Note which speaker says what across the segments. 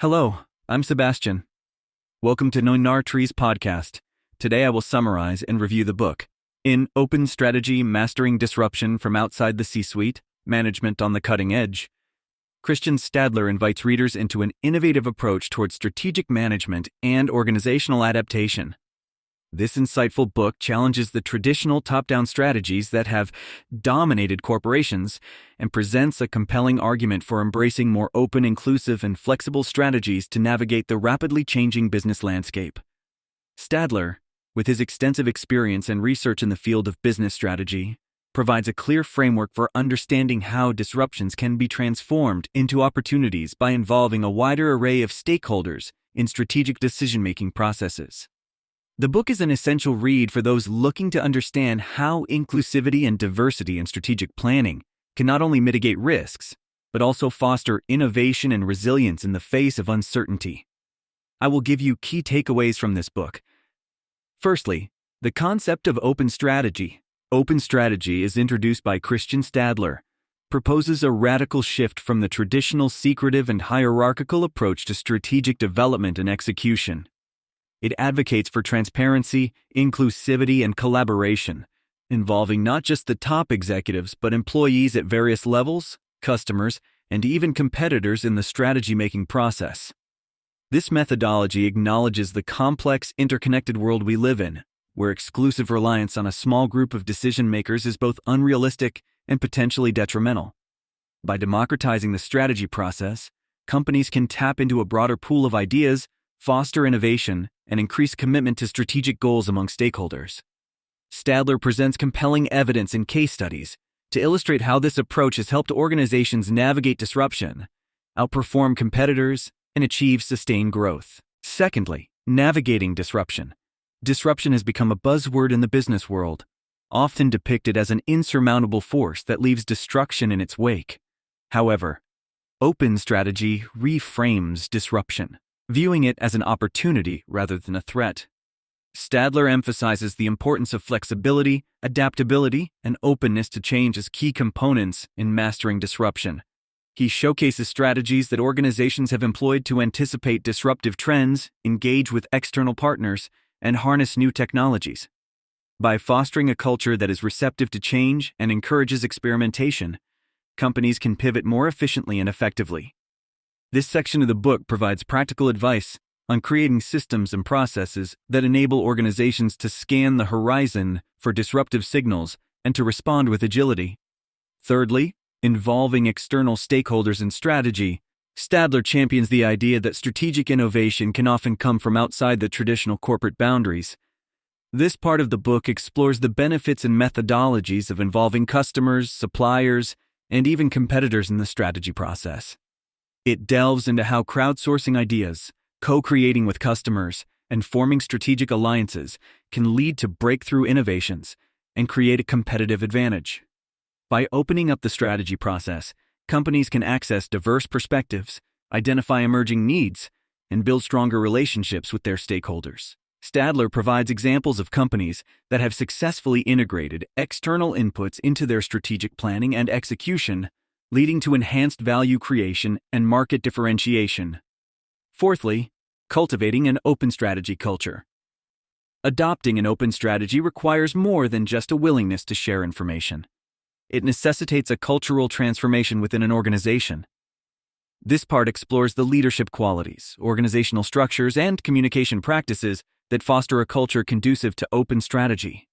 Speaker 1: Hello, I'm Sebastian. Welcome to Nonar Trees podcast. Today I will summarize and review the book, In Open Strategy, Mastering Disruption from Outside the C-Suite, Management on the Cutting Edge. Christian Stadler invites readers into an innovative approach towards strategic management and organizational adaptation. This insightful book challenges the traditional top-down strategies that have dominated corporations and presents a compelling argument for embracing more open, inclusive, and flexible strategies to navigate the rapidly changing business landscape. Stadler, with his extensive experience and research in the field of business strategy, provides a clear framework for understanding how disruptions can be transformed into opportunities by involving a wider array of stakeholders in strategic decision-making processes. The book is an essential read for those looking to understand how inclusivity and diversity in strategic planning can not only mitigate risks, but also foster innovation and resilience in the face of uncertainty. I will give you key takeaways from this book. Firstly, the concept of open strategy. Open strategy is introduced by Christian Stadler, proposes a radical shift from the traditional secretive and hierarchical approach to strategic development and execution. It advocates for transparency, inclusivity, and collaboration, involving not just the top executives but employees at various levels, customers, and even competitors in the strategy-making process. This methodology acknowledges the complex, interconnected world we live in, where exclusive reliance on a small group of decision-makers is both unrealistic and potentially detrimental. By democratizing the strategy process, companies can tap into a broader pool of ideas, foster innovation, and increase commitment to strategic goals among stakeholders. Stadler presents compelling evidence in case studies to illustrate how this approach has helped organizations navigate disruption, outperform competitors, and achieve sustained growth. Secondly, navigating disruption. Disruption has become a buzzword in the business world, often depicted as an insurmountable force that leaves destruction in its wake. However, open strategy reframes disruption, viewing it as an opportunity rather than a threat. Stadler emphasizes the importance of flexibility, adaptability, and openness to change as key components in mastering disruption. He showcases strategies that organizations have employed to anticipate disruptive trends, engage with external partners, and harness new technologies. By fostering a culture that is receptive to change and encourages experimentation, companies can pivot more efficiently and effectively. This section of the book provides practical advice on creating systems and processes that enable organizations to scan the horizon for disruptive signals and to respond with agility. Thirdly, involving external stakeholders in strategy. Stadler champions the idea that strategic innovation can often come from outside the traditional corporate boundaries. This part of the book explores the benefits and methodologies of involving customers, suppliers, and even competitors in the strategy process. It delves into how crowdsourcing ideas, co-creating with customers, and forming strategic alliances can lead to breakthrough innovations and create a competitive advantage. By opening up the strategy process, companies can access diverse perspectives, identify emerging needs, and build stronger relationships with their stakeholders. Stadler provides examples of companies that have successfully integrated external inputs into their strategic planning and execution, leading to enhanced value creation and market differentiation. Fourthly, cultivating an open strategy culture. Adopting an open strategy requires more than just a willingness to share information. It necessitates a cultural transformation within an organization. This part explores the leadership qualities, organizational structures, and communication practices that foster a culture conducive to open strategy.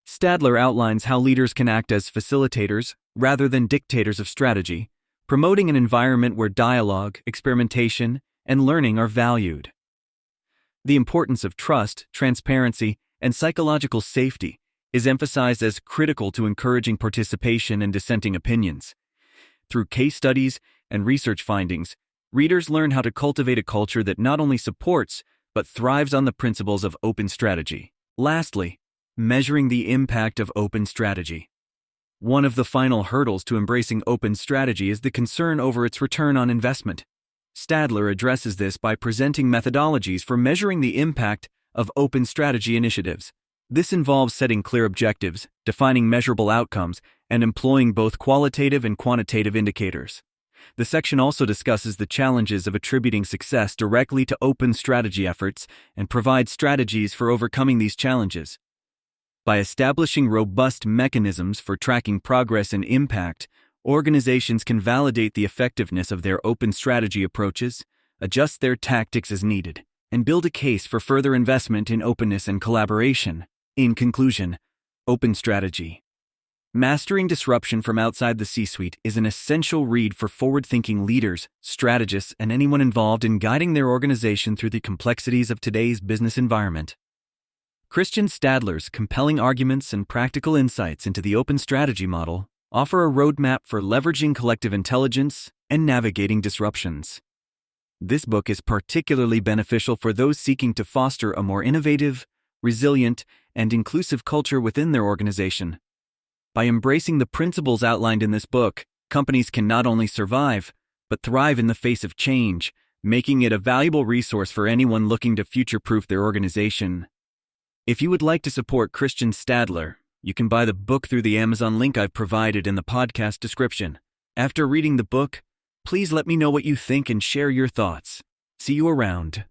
Speaker 1: Stadler outlines how leaders can act as facilitators rather than dictators of strategy, promoting an environment where dialogue, experimentation, and learning are valued. The importance of trust, transparency, and psychological safety is emphasized as critical to encouraging participation and dissenting opinions. Through case studies and research findings, readers learn how to cultivate a culture that not only supports but thrives on the principles of open strategy. Lastly, measuring the impact of open strategy. One of the final hurdles to embracing open strategy is the concern over its return on investment. Stadler addresses this by presenting methodologies for measuring the impact of open strategy initiatives. This involves setting clear objectives, defining measurable outcomes, and employing both qualitative and quantitative indicators. The section also discusses the challenges of attributing success directly to open strategy efforts and provides strategies for overcoming these challenges. By establishing robust mechanisms for tracking progress and impact, organizations can validate the effectiveness of their open strategy approaches, adjust their tactics as needed, and build a case for further investment in openness and collaboration. In conclusion, open strategy. Mastering Disruption from Outside the C-Suite is an essential read for forward-thinking leaders, strategists, and anyone involved in guiding their organization through the complexities of today's business environment. Christian Stadler's compelling arguments and practical insights into the open strategy model offer a roadmap for leveraging collective intelligence and navigating disruptions. This book is particularly beneficial for those seeking to foster a more innovative, resilient, and inclusive culture within their organization. By embracing the principles outlined in this book, companies can not only survive, but thrive in the face of change, making it a valuable resource for anyone looking to future-proof their organization. If you would like to support Christian Stadler, you can buy the book through the Amazon link I've provided in the podcast description. After reading the book, please let me know what you think and share your thoughts. See you around.